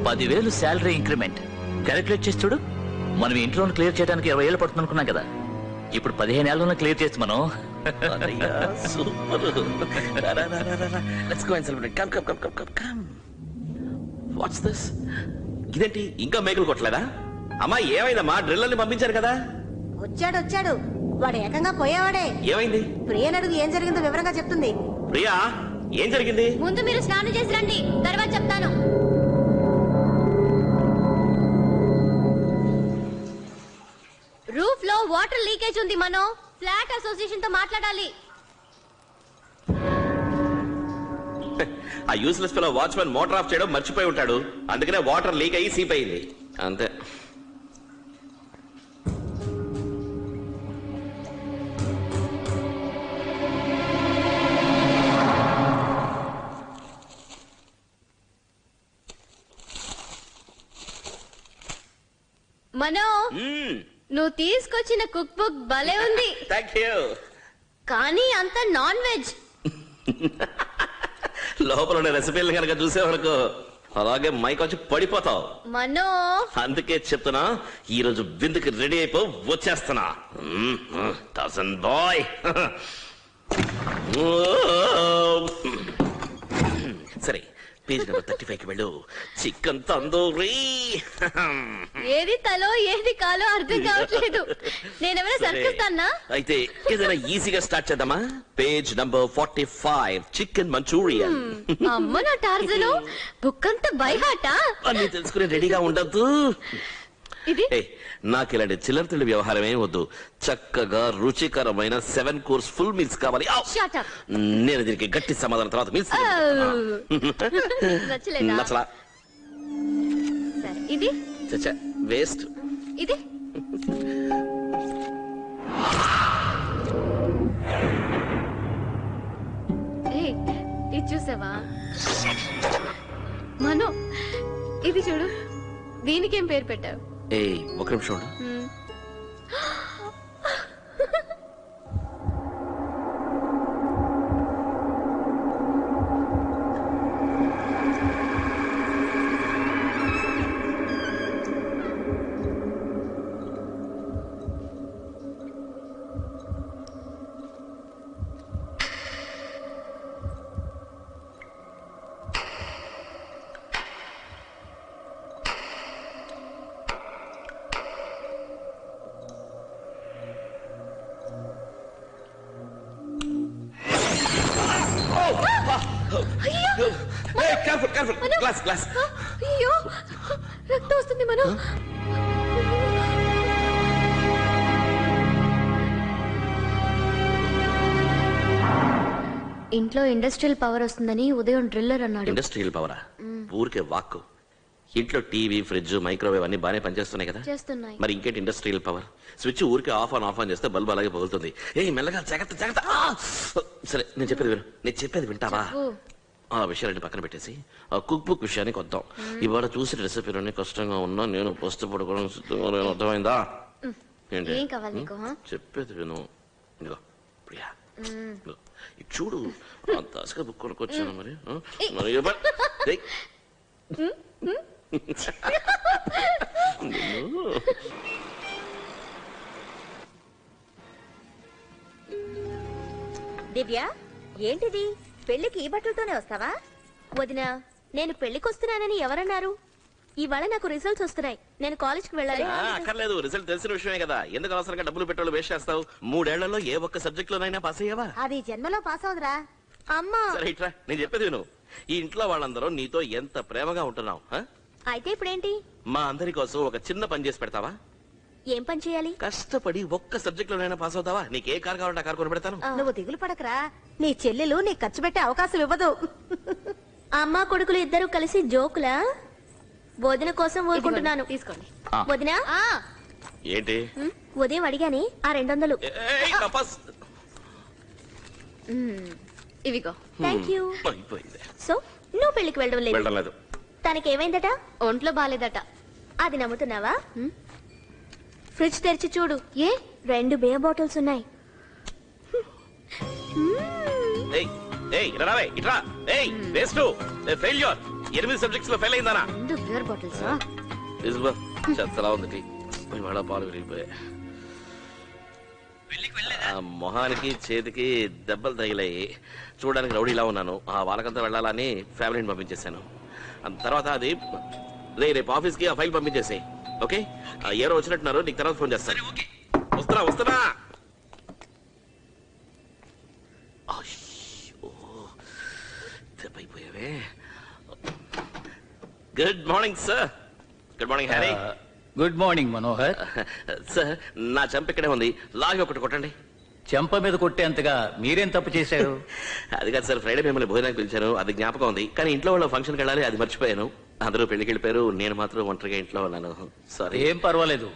10,000 salary increment. Calculate చేసి చూడు. మనం ఇంట్లో క్లియర్ చేయడానికి 20 ఏళ్ళు పడుతుంది అనుకున్నాం కదా, ఇప్పుడు 15 ఏళ్ళలో క్లియర్ చేసి మనం. ఇదేంటి ఇంకా మేకలు కొట్టలేదా? అమ్మా ఏమైందమ్మా? డ్రిల్లర్ని పంపించారు కదా. వచ్చాడు వాడు ఏకంగా పోయేవాడే. ఏమైంది? ప్రియని అడుగు ఏం జరిగిందో వివరంగా చెప్తుంది. ప్రియా ఏం జరిగింది? ముందు మీరు స్నానం చేసి రండి, తర్వాత చెప్తాను. రూఫ్ లో వాటర్ లీకేజ్ ఉంది. మనం ఫ్లాట్ అసోసియేషన్ తో మాట్లాడాలి. ఆ useless fellow watchman motor off చేయడం మర్చిపోయి ఉంటాడు, అందుకనే వాటర్ లీక్ అయ్యి సీప్ అయింది అంతే. మనో నువ్వు తీసుకొచ్చిన కుక్ బుక్ భలే ఉంది. థాంక్యూ. కానీ అంత నాన్ వెజ్. లోపల ఉన్న రెసిపీలు కనుక చూసేవరకు అలాగే మైక్ వచ్చి పడిపోతావు. మనో అందుకే చెప్తున్నా, ఈ రోజు విందుకి రెడీ అయిపో, వచ్చేస్తున్నా. బాయ్. సరే, పేజ్ నెంబర్ 35 కి వెళ్ళు. చికెన్ తందూరి. ఏది తలో ఏది కాలో అర్థం కావట్లేదు. నేనేమైనా సర్కిస్తానా? అయితే ఏదైనా ఈజీగా స్టార్ట్ చేద్దామా? Page number 45 chicken Manchurian. అమ్మ నా టార్జను, బుక్ అంతా బై హార్టా? అన్ని తెలుసుకుని రెడీగా ఉండద్దు. ఇది నాకు ఇలాంటి చిల్లరతిళ్ళ వ్యవహారమే వద్దు. చక్కగా రుచికరమైన 7 కోర్స్ ఫుల్ మీల్స్ కావాలి. నేను దీనికి గట్టి సమాధానం తర్వాత మీల్స్ నచ్చలా. ఇది వేస్ట్. ఇది ఇది చూసావా మను? ఇది చూడు, దీనికేం పేరు పెట్టావు? ఒక నిమిషం. అయ్యో, రక్తం వస్తుంది. మనం ఇంట్లో ఇండస్ట్రియల్ పవర్ వస్తుందని ఉదయం డ్రిల్లర్ అన్నాడు. ఇండస్ట్రియల్ పవరా? ఊరికే వాక్కు. ఇంట్లో టీవీ, ఫ్రిడ్జ్, మైక్రోవేవ్ అన్ని బాగానే పనిచేస్తున్నాయి కదా. చేస్తున్నాయి. మరి ఇంకేంటి ఇండస్ట్రియల్ పవర్? స్విచ్ ఊరికే ఆఫ్ ఆన్ చేస్తే బల్బ్ అలాగే పగులుతుంది. మెల్లగా జాగ్రత్త. సరే, నేను చెప్పేది వింటావా? ఆ విషయాలన్నీ పక్కన పెట్టేసి ఆ కుక్ బుక్ విషయానికి వద్దాం. ఇవాళ చూసి రెసిపీలన్నీ కష్టంగా ఉన్నా నేను పస్తు పడుకోవడం సిద్ధంగా. అర్థమైందా? ఏం కావాలి నీకు? చెప్పేది విను. ఇదిగో ప్రియా, ఇది చూడు. అంత ఆశగా బుక్ కొనుక్కొచ్చాను. మరి దివ్య, ఏంటిది? పెళ్లికి ఈ బట్టలతోనే వస్తావా? వదినా, నేను పెళ్లికి వస్తున్నానని ఎవరన్నారు? ఇవాళ నాకు రిజల్ట్స్ వస్తున్నాయి, నేను కాలేజ్ కి వెళ్ళాలి. అక్కర్లేదు, రిజల్ట్ తెలిసిన విషయమే కదా. ఎందుకు అవసరంగా డబ్బులు పెట్రోల్ వేస్ట్ చేస్తావు? 3 ఏళ్లలో ఏ ఒక్క సబ్జెక్ట్ లోనైనా పాస్ అయ్యావా? అది జన్మలో పాస్ అవుదరా అమ్మా. సరే ఇట్రా, నేను చెప్పేది విను. ఈ ఇంట్లో వాళ్ళందరూ నీతో ఎంత ప్రేమగా ఉంటున్నావు. అయితే ఇప్పుడేంటి? మా అందరి కోసం ఒక చిన్న పని చేసి పెడతావా? ఏం పని చేయాలి? కష్టపడి ఒక్క సబ్జెక్ట్ లోనైనా పాస్ అవుతావా? నీకు ఏ కార్ కావాలంటే ఆ కార్ కొని పెడతాను. నువ్వు దిగులు పడకరా, నీ చెల్లెలు నీ ఖర్చు పెట్టే అవకాశం ఇవ్వదు. అమ్మా కొడుకులు ఇద్దరు కలిసి జోకులా? వదిన కోసం ఊరుకుంటున్నాను, తీసుకోండి. వదినా, ఏంటి? ఉదయం అడిగాని ఆ 200. ఇవిగో. Thank you. సో నువ్వు పెళ్లికి వెళ్ళడం లేదు? తనకి ఏమైందట? ఒంట్లో బాలేదట. అది నమ్ముతున్నావా? ఫ్రిడ్జ్ తెరిచి చూడు. 2 బియర్ బాటిల్స్ ఉన్నాయి. ఎనిమిది సబ్జెక్ట్స్ లో ఫెయిల్ అయిందానా? బియర్ బాటిల్స్ తీసుకో చెత్తలా ఉంది టీ ఇవాళ పాలు విరిగిపోయాయి ఆ మొహానికి చేతికి దెబ్బలు తగిలాయి చూడడానికి రౌడీలా ఉన్నాను ఆ వాళ్ళకంతా వెళ్ళాలని ఫ్యామిలీని పంపించేశాను తర్వాత అది రేపు ఆఫీస్కి ఆ ఫైల్ పంపించేసి ఓకే ఎవరో వచ్చినట్టున్నారు నీకు తర్వాత ఫోన్ చేస్తాను వస్తున్నా దెబ్బైపోయావే good morning sir good morning Harry good morning Manohar. Sir నా చంప ఇక్కడే ఉంది లాగి ఒకటి కొట్టండి చెంప మీద కొట్టేంతగా మీరేం తప్పు చేశారు? అది కాదు సార్ ఫ్రైడే మిమ్మల్ని భోజనానికి పిలిచాను అది జ్ఞాపకం ఉంది కానీ ఇంట్లో వాళ్ళ ఫంక్షన్కి వెళ్ళాలి అది మర్చిపోయాను అందరూ పెళ్లికి వెళ్ళిపోయారు నేను మాత్రం ఒంటరిగా ఇంట్లో ఉన్నాను సారీ ఏం పర్వాలేదు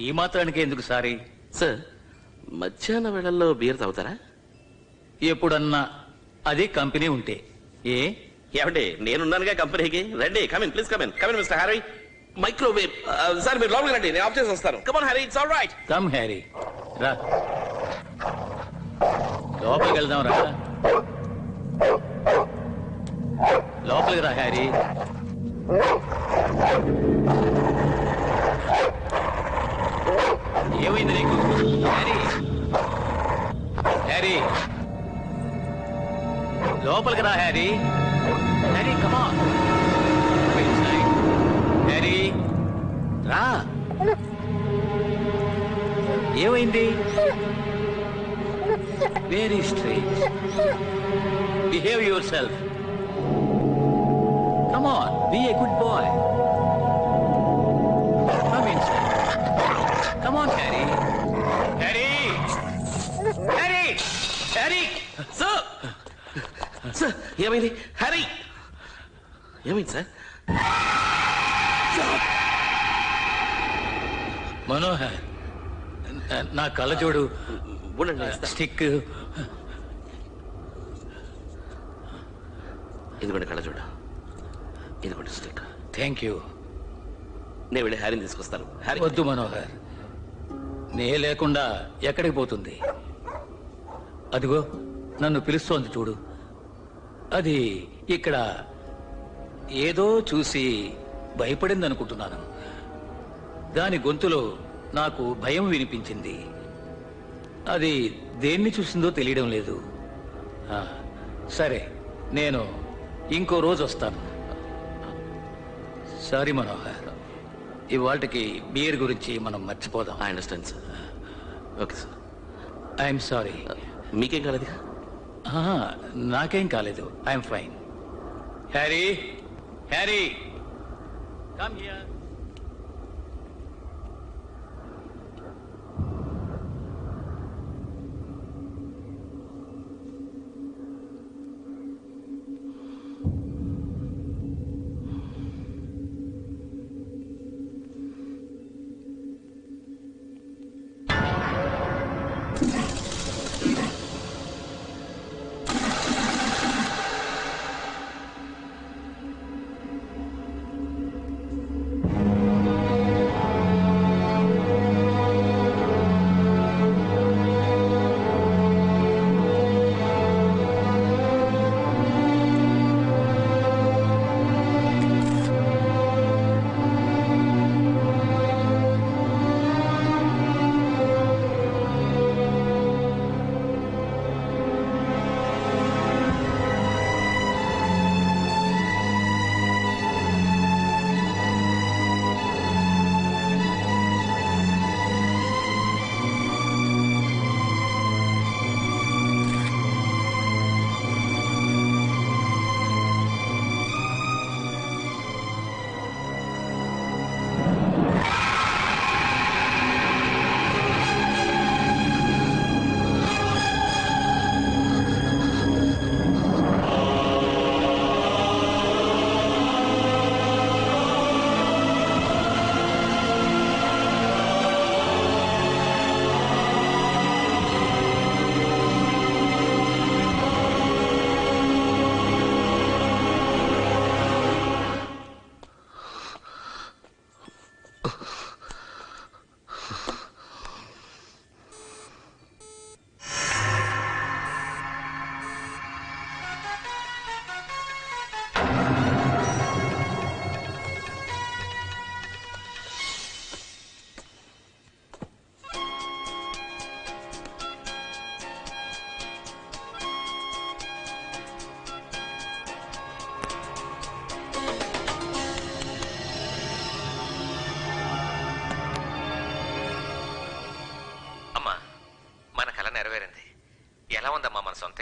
ఈ మాత్రానికి ఎందుకు సారీ? సార్ మధ్యాహ్న వేళల్లో బీర్ తాగుతారా ఎప్పుడన్నా అది కంపెనీ ఉంటే. ఏ ఏమండి నేనున్నానుగా కంపెనీకి రండి come in please come in come in mister Harry microwave sir మీరు లోపలికి రండి నేను ఆఫ్ చేసి వస్తాను come on Harry it's all right come Harry రా లోపలికి వెళ్దాం రా లోపలికి రా హ్యారీ. ఏమైంది నీకు హ్యారీ? హ్యారీ లోపలికి రా హ్యారీ. హ్యారీ కమాన్ హ్యారీ రా. ఏమైంది? Very strange. Behave yourself. Come on be a good boy. Come inside. Come on Harry. Harry Harry Harry. Sir sir ఏమైంది హ్యారీ ఏమైంది సార్? మనోహర్ నా కళ్ళజోడు స్టిక్ ఇదిగోండి కళ్ళజోడు ఇదిగోండి స్టిక్. Thank you. నేను వెళ్ళి హ్యారీని తీసుకొస్తాను. హ్యారీ వద్దు మనోహర్ నే లేకుండా ఎక్కడికి పోతుంది? అదిగో నన్ను పిలుస్తోంది చూడు. అది ఇక్కడ ఏదో చూసి భయపడింది అనుకుంటున్నాను. దాని గొంతులో నాకు భయం వినిపించింది. అది దేన్ని చూసిందో తెలియడం లేదు. సరే నేను ఇంకో రోజు వస్తాను. సారీ మనోహర్ ఇవాళకి బీర్ గురించి మనం మర్చిపోదాం. I understand sir. Okay sir. I'm sorry. మీకేం కాలేదుగా? నాకేం కాలేదు. I'm fine. Harry Harry come here.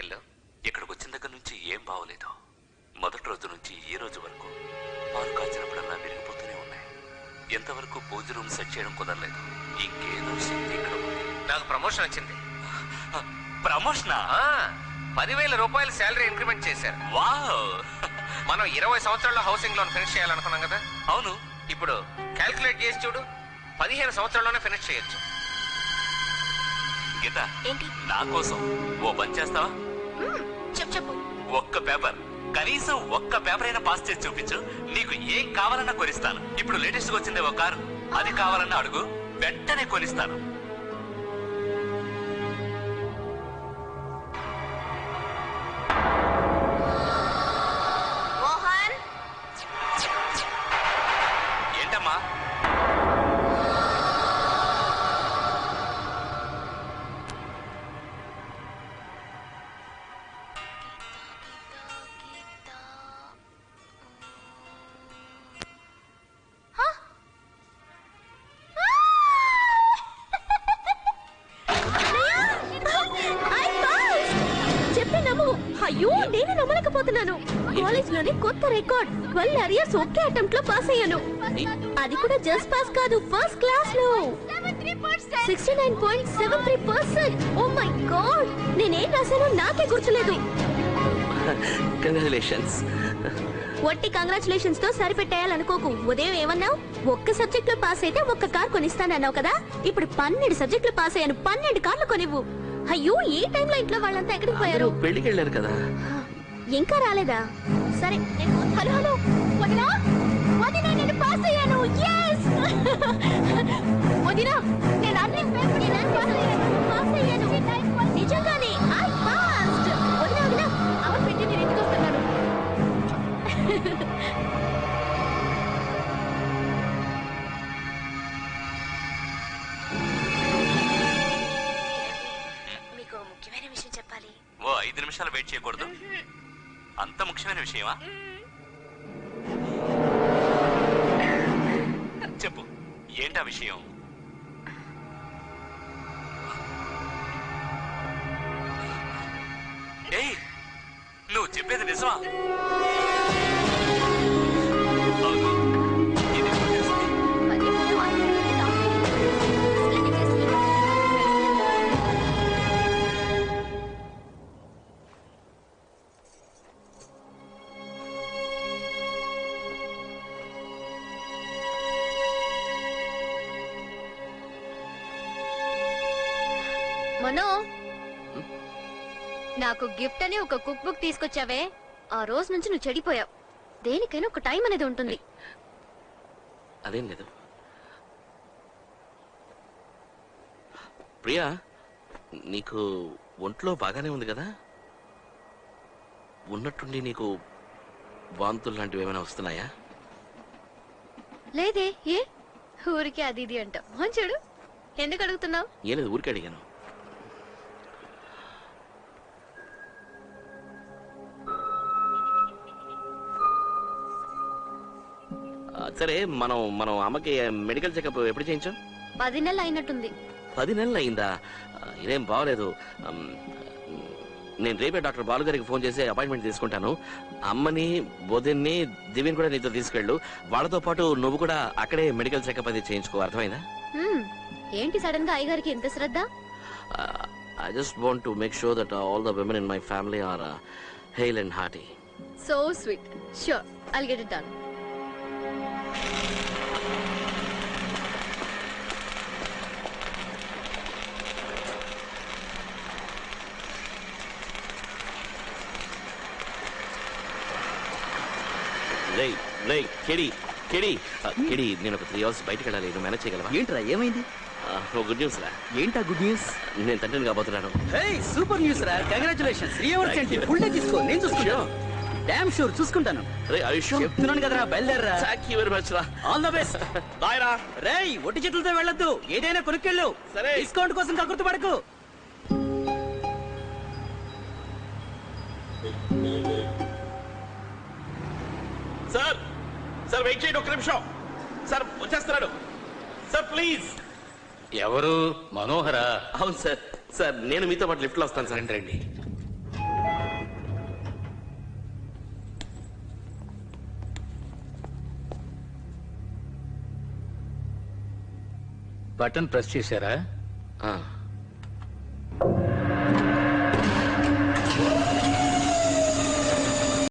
హాస్టల్లో? ఇక్కడికి వచ్చిన దగ్గర నుంచి ఏం బాగోలేదు. మొదటి రోజు నుంచి ఈ రోజు వరకు పాలు కాచినప్పుడల్లా విరిగిపోతూనే ఉన్నాయి. ఎంతవరకు పూజ రూమ్ సెట్ చేయడం కుదరలేదు. ఇంకేదో శక్తి ఇక్కడ ఉంది. నాకు ప్రమోషన్ వచ్చింది. ప్రమోషనా? 10,000 రూపాయలు శాలరీ ఇంక్రిమెంట్ చేశారు. వావ్! మనం 20 సంవత్సరాల్లో హౌసింగ్ లోన్ ఫినిష్ చేయాలనుకున్నాం కదా. అవును. ఇప్పుడు క్యాల్కులేట్ చేసి చూడు, 15 సంవత్సరాల్లోనే ఫినిష్ చేయొచ్చు. గీత, ఏంటి? నా కోసం ఓ పని చేస్తావా? చెప్పు. ఒక్క పేపర్, కనీసం ఒక్క పేపర్ అయినా పాస్ చేసి చూపించు. నీకు ఏం కావాలన్నా కొనిస్తాను. ఇప్పుడు లేటెస్ట్ గా వచ్చింది ఒక కారు, అది కావాలన్నా అడుగు, వెంటనే కొనిస్తాను. మోహన్, ఏంటమ్మా? అయ్యో, నేను నమ్మలేకపోతున్నాను. కాలేజ్ లోనే కొత్త రికార్డ్, 12 అరియర్స్ ఒకే అటెంప్ట్ లో పాస్ అయ్యాను. అది కూడా జస్ట్ పాస్ కాదు, ఫస్ట్ క్లాస్ లో 69.73%. ఓ మై గాడ్, నేనేం రాశానో నాకే గుర్తులేదు. కంగ్రాచులేషన్స్. వట్టి కంగ్రాచులేషన్స్ తో సరిపెట్టేయాలనుకోకు. ఉదయం ఏమన్నావు? ఒక్క సబ్జెక్ట్ లో పాస్ అయితే ఒక్క కార్ కొనిస్తానన్నావు కదా. ఇప్పుడు 12 సబ్జెక్టులు పాస్ అయ్యాను, 12 కార్లు కొనివ్వు. అయ్యో, ఈ టైంలో ఇంట్లో వాళ్ళంతా ఎక్కడికి పోయారు? పెళ్లికి వెళ్ళారు కదా. ఇంకా రాలేదా? సరే, హలో హలో వదినా, వదినా నేను పాస్ అయ్యాను. yes వదినా, నేను అన్ని పాస్ అయ్యాను. నిజంగానే ఐ పాస్డ్. వదినా వదినా, అవర్ పెట్టి నేను ఎందుకు వస్తున్నాను? మీకు ముఖ్యమైన విషయం చెప్పాలి. ఓ 5 నిమిషాలు వెయిట్ చేయకూడదు? అంత ముఖ్యమైన విషయమా? చెప్పు, ఏంటా విషయం? ఏయ్, నువ్వు చెప్పేది నిజమా? అవును, ఇది ఎప్పుడు తెలిసింది? మనో, నాకు గిఫ్ట్ అని ఒక కుక్ బుక్ తీసుకొచ్చావే, ఆ రోజు నుంచి నువ్వు చెడిపోయావు. దేనికైనా ఒక టైం అనేది ఉంటుంది. అదేం లేదు ప్రియా, నీకు ఒంట్లో బాగానే ఉంది కదా? ఉన్నట్టుండి నీకు వాంతులు లాంటివి ఏమైనా వస్తున్నాయా? లేదే. ఏ ఊరికి అది ఇది అంట. చూడు, ఎందుకు అడుగుతున్నావు? ఏం లేదు, ఊరికి అడిగాను. సరే, మనం అమ్మకి మెడికల్ చెకప్ ఎప్పుడు చేయించాం? 10 నెలలు అయినట్టుంది. 10 నెలలు అయిందా? ఇదేం బాగలేదు. నేను రేపే డాక్టర్ బాలు గారికి ఫోన్ చేసి అపాయింట్మెంట్ తీసుకుంటాను. అమ్మని, బోధిని, దివ్యని కూడా నీతో తీసుకెళ్ళు. వాళ్ళతో పాటు నువ్వు కూడా అక్కడే మెడికల్ చెకప్ అది చేయించుకో. అర్థమైందా? ఏంటి సడన్ గా అయ్యగారికి ఎంత శ్రద్ధ? I just want to make sure that all the women in my family are hale and hearty. So sweet. Sure, I'll get it done. KD, నేను ఒక 3 hours బయటకు వెళ్ళాలి. నువ్వు మేనేజ్ చేయగలవా? ఏంట్రా, ఏమైంది? గుడ్ న్యూస్ రా. ఏంటా గుడ్ న్యూస్? నేను తండ్రిని కాబోతున్నాను. సూపర్ న్యూస్ రా, కంగ్రాచులేషన్స్. 3 hours ఏంటి, ఫుల్ డే తీసుకో, నేను చూసుకుంటాను. డామ్ షూర్, చూసుకుంటాను. చెప్తున్నాను కదరా, బయలుదేరరా. థాంక్ యూ వెరీ మచ్ రా. All the best. బాయ్ రా. రేయ్, ఒట్టి చేతులతో వెళ్ళొద్దు, ఏదైనా కొనుక్కెళ్ళు. సరే. డిస్కౌంట్ కోసం కకృతి పడకు. సార్ వెయిట్ చేయండి, ఒక్క నిమిషం. సార్ వచ్చేస్తున్నాడు. Sir please. ఎవరు? మనోహరా? అవును సార్. సార్ నేను మీతో పాటు లిఫ్ట్ లో వస్తాను సార్. రండి. బటన్ ప్రెస్ చేశారా? ఆ.